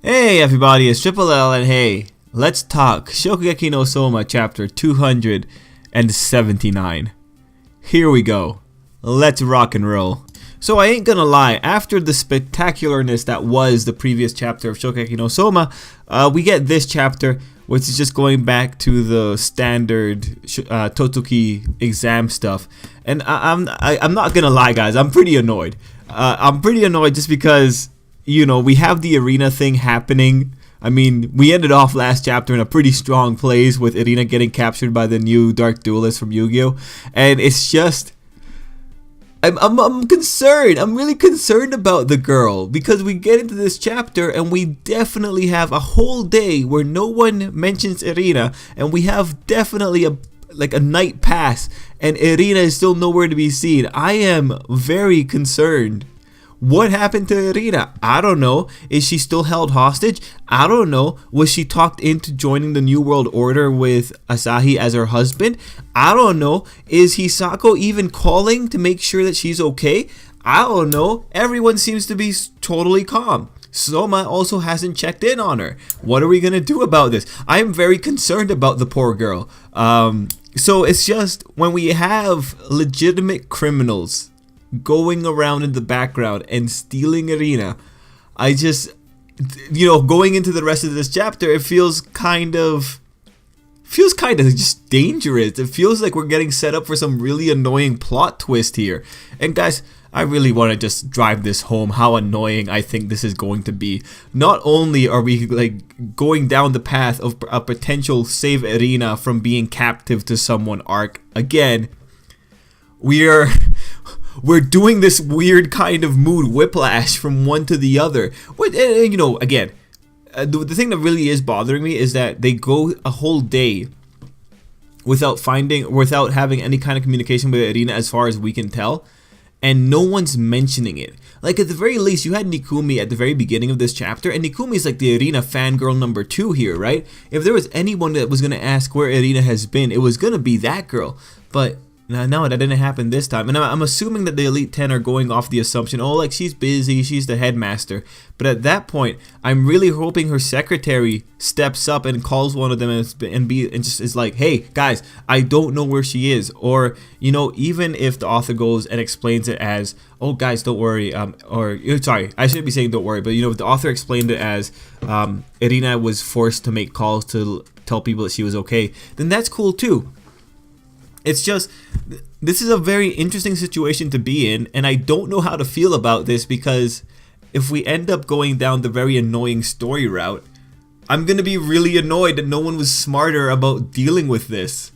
Hey everybody, it's Tripl-L and hey, let's talk Shokugeki no Soma chapter 279. Here we go. Let's rock and roll. So I ain't gonna lie, after the spectacularness that was the previous chapter of Shokugeki no Soma, we get this chapter, which is just going back to the standard Totoki exam stuff. And I'm not gonna lie guys, I'm pretty annoyed. I'm pretty annoyed just because, you know, we have the Erina thing happening. I mean, we ended off last chapter in a pretty strong place with Erina getting captured by the new Dark Duelist from Yu-Gi-Oh! And it's just, I'm concerned. I'm really concerned about the girl because we get into this chapter and we definitely have a whole day where no one mentions Erina, and we have definitely a night pass and Erina is still nowhere to be seen. I am very concerned. What happened to Erina? I don't know. Is she still held hostage? I don't know. Was she talked into joining the New World Order with Asahi as her husband? I don't know. Is Hisako even calling to make sure that she's okay? I don't know. Everyone seems to be totally calm. Soma also hasn't checked in on her. What are we going to do about this? I am very concerned about the poor girl. So it's just when we have legitimate criminals going around in the background and stealing Erina, I just, you know, going into the rest of this chapter, it feels kind of just dangerous. It feels like we're getting set up for some really annoying plot twist here. And guys, I really want to just drive this home how annoying I think this is going to be. Not only are we like going down the path of a potential save Erina from being captive to someone arc again, we're doing this weird kind of mood whiplash from one to the other. You know, again, the thing that really is bothering me is that they go a whole day without having any kind of communication with Erina as far as we can tell, and no one's mentioning it. Like at the very least, you had Nikumi at the very beginning of this chapter, and Nikumi is like the Erina fangirl number 2 here, right? If there was anyone that was gonna ask where Erina has been, it was gonna be that girl, but no, that didn't happen this time. And I'm assuming that the Elite 10 are going off the assumption, oh, like she's busy, she's the headmaster. But at that point, I'm really hoping her secretary steps up and calls one of them and just is like, hey, guys, I don't know where she is. Or, you know, even if the author goes and explains it as, oh, guys, don't worry. Sorry, I shouldn't be saying don't worry. But, you know, if the author explained it as Erina was forced to make calls to tell people that she was okay, then that's cool too. It's just, this is a very interesting situation to be in, and I don't know how to feel about this because if we end up going down the very annoying story route, I'm going to be really annoyed that no one was smarter about dealing with this.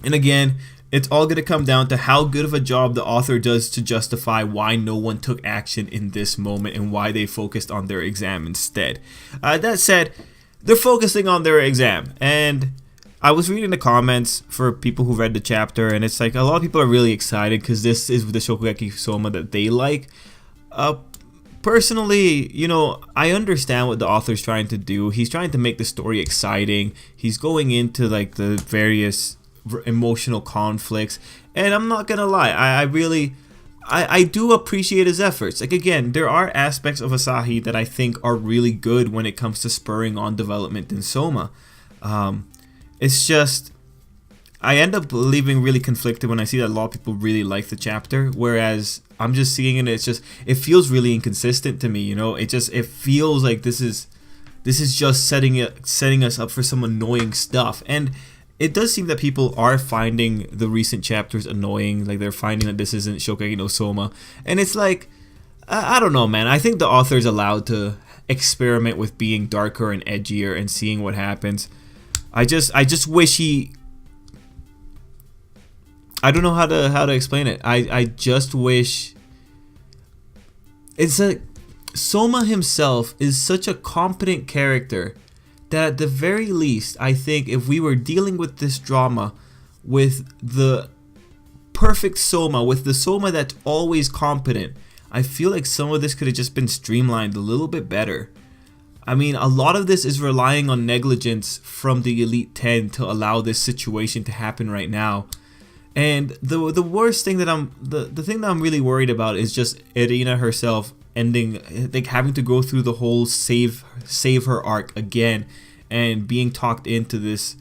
And again, it's all going to come down to how good of a job the author does to justify why no one took action in this moment and why they focused on their exam instead. That said, they're focusing on their exam, and I was reading the comments for people who read the chapter, and it's like a lot of people are really excited because this is the Shokugeki Soma that they like. Personally, you know, I understand what the author's trying to do. He's trying to make the story exciting. He's going into like the various emotional conflicts, and I'm not gonna lie, I do appreciate his efforts. Like again, there are aspects of Asahi that I think are really good when it comes to spurring on development in Soma. It's just, I end up leaving really conflicted when I see that a lot of people really like the chapter, whereas I'm just seeing it, it feels really inconsistent to me, you know? It feels like this is just setting us up for some annoying stuff. And it does seem that people are finding the recent chapters annoying, like they're finding that this isn't Shokugeki no Soma. And it's like, I don't know, man. I think the author's allowed to experiment with being darker and edgier and seeing what happens. I just wish I don't know how to explain it. I just wish, it's like Soma himself is such a competent character that at the very least, I think if we were dealing with this drama with the perfect Soma, with the Soma that's always competent, I feel like some of this could have just been streamlined a little bit better. I mean, a lot of this is relying on negligence from the Elite 10 to allow this situation to happen right now. And the worst thing that the thing that I'm really worried about is just Erina herself ending, like having to go through the whole save her arc again, and being talked into this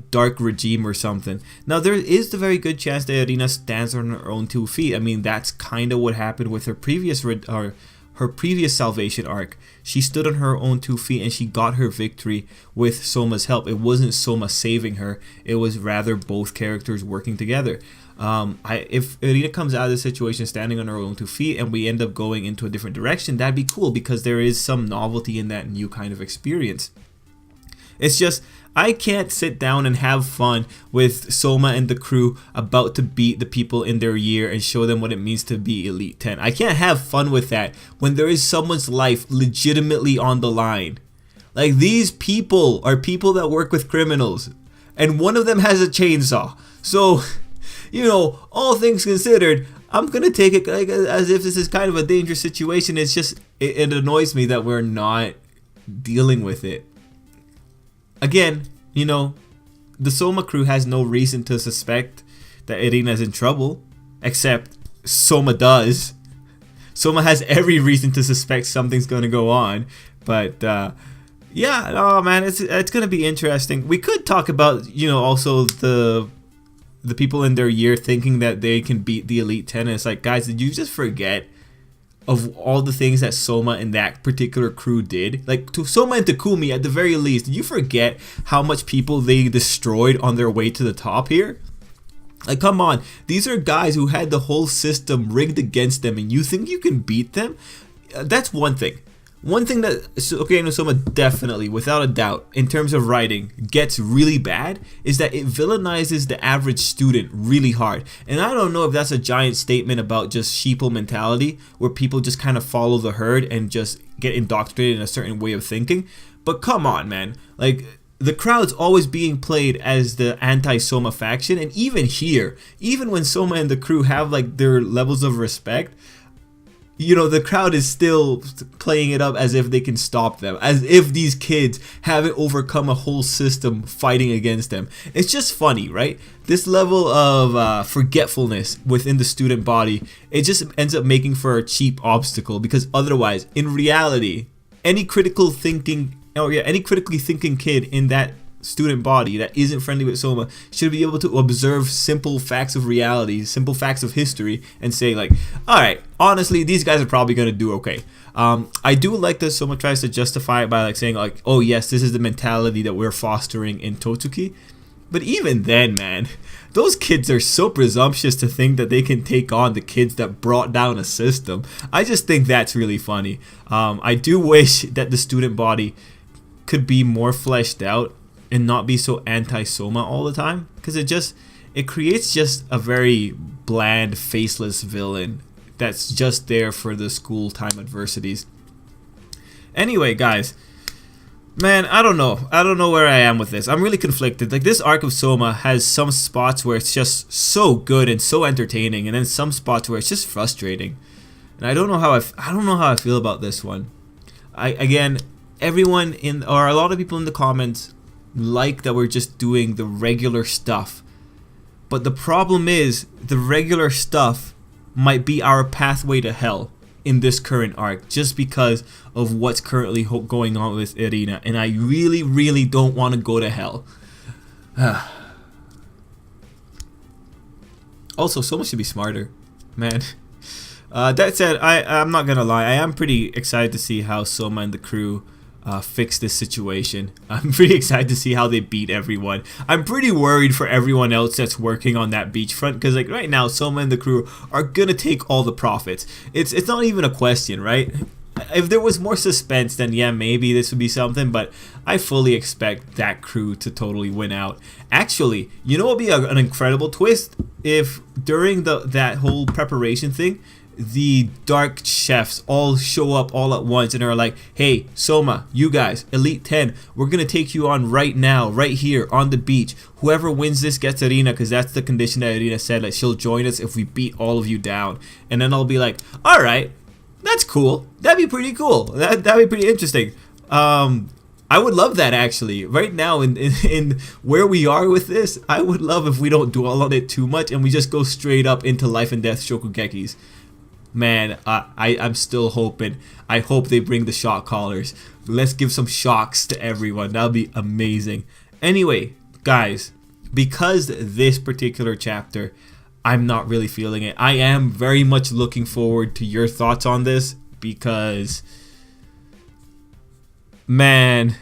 dark regime or something. Now there is the very good chance that Erina stands on her own 2 feet. I mean, that's kind of what happened with her previous salvation arc. She stood on her own 2 feet and she got her victory with Soma's help. It wasn't Soma saving her, it was rather both characters working together. If Erina comes out of this situation standing on her own 2 feet and we end up going into a different direction, that'd be cool, because there is some novelty in that new kind of experience. It's just, I can't sit down and have fun with Soma and the crew about to beat the people in their year and show them what it means to be Elite 10. I can't have fun with that when there is someone's life legitimately on the line. Like, these people are people that work with criminals, and one of them has a chainsaw. So, you know, all things considered, I'm gonna take it like, as if this is kind of a dangerous situation. It's just, it annoys me that we're not dealing with it. Again, you know, the Soma crew has no reason to suspect that Erina's in trouble, except Soma does. Soma has every reason to suspect something's going to go on, but yeah, oh man, it's going to be interesting. We could talk about, you know, also the people in their year thinking that they can beat the Elite 10. And it's like, guys, did you just forget of all the things that Soma and that particular crew did? Like, to Soma and Takumi, at the very least, did you forget how much people they destroyed on their way to the top here? Like, come on, these are guys who had the whole system rigged against them, and you think you can beat them? That's one thing. One thing that Shokugeki no Soma definitely, without a doubt, in terms of writing, gets really bad is that it villainizes the average student really hard. And I don't know if that's a giant statement about just sheeple mentality, where people just kind of follow the herd and just get indoctrinated in a certain way of thinking. But come on, man. Like, the crowd's always being played as the anti-Soma faction, and even here, even when Soma and the crew have like their levels of respect, you know, the crowd is still playing it up as if they can stop them, as if these kids haven't overcome a whole system fighting against them. It's just funny, right? This level of forgetfulness within the student body, it just ends up making for a cheap obstacle, because otherwise, in reality, any critically thinking kid in that student body that isn't friendly with Soma should be able to observe simple facts of reality, simple facts of history, and say like, alright, honestly, these guys are probably going to do okay. I do like that Soma tries to justify it by like saying like, oh yes, this is the mentality that we're fostering in Totsuki. But even then, man, those kids are so presumptuous to think that they can take on the kids that brought down a system. I just think that's really funny. I do wish that the student body could be more fleshed out and not be so anti-Soma all the time, because it creates just a very bland, faceless villain that's just there for the school time adversities. Anyway, guys, man, I don't know where I am with this. I'm really conflicted. Like, this arc of Soma has some spots where it's just so good and so entertaining, and then some spots where it's just frustrating. And I don't know how I feel about this one. Everyone or a lot of people in the comments like that we're just doing the regular stuff, but the problem is the regular stuff might be our pathway to hell in this current arc, just because of what's currently going on with Erina, and I really don't want to go to hell. Also, Soma should be smarter, man. That said, I'm not gonna lie, I am pretty excited to see how Soma and the crew fix this situation. I'm pretty excited to see how they beat everyone. I'm pretty worried for everyone else that's working on that beachfront, because like right now, Soma and the crew are gonna take all the profits. It's not even a question, right? If there was more suspense, then yeah, maybe this would be something, but I fully expect that crew to totally win out. Actually, you know what would be an incredible twist? If during that whole preparation thing, the dark chefs all show up all at once and are like, hey, Soma, you guys, Elite 10, we're gonna take you on right now, right here on the beach. Whoever wins this gets Erina, because that's the condition that Erina said, like she'll join us if we beat all of you down. And then I'll be like, alright, that's cool. That'd be pretty cool. That'd be pretty interesting. I would love that, actually. Right now, in where we are with this, I would love if we don't dwell on it too much and we just go straight up into life and death Shokugekis. Man, I'm still hoping. I hope they bring the shock collars. Let's give some shocks to everyone. That'll be amazing. Anyway, guys, because this particular chapter, I'm not really feeling it. I am very much looking forward to your thoughts on this because, man,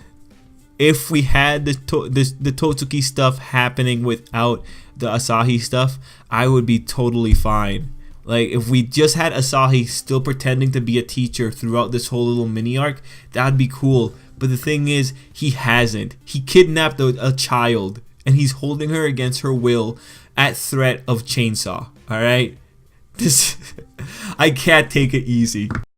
if we had the Totsuki stuff happening without the Asahi stuff, I would be totally fine. Like, if we just had Asahi still pretending to be a teacher throughout this whole little mini arc, that'd be cool. But the thing is, he hasn't. He kidnapped a child, and he's holding her against her will at threat of chainsaw. Alright? I can't take it easy.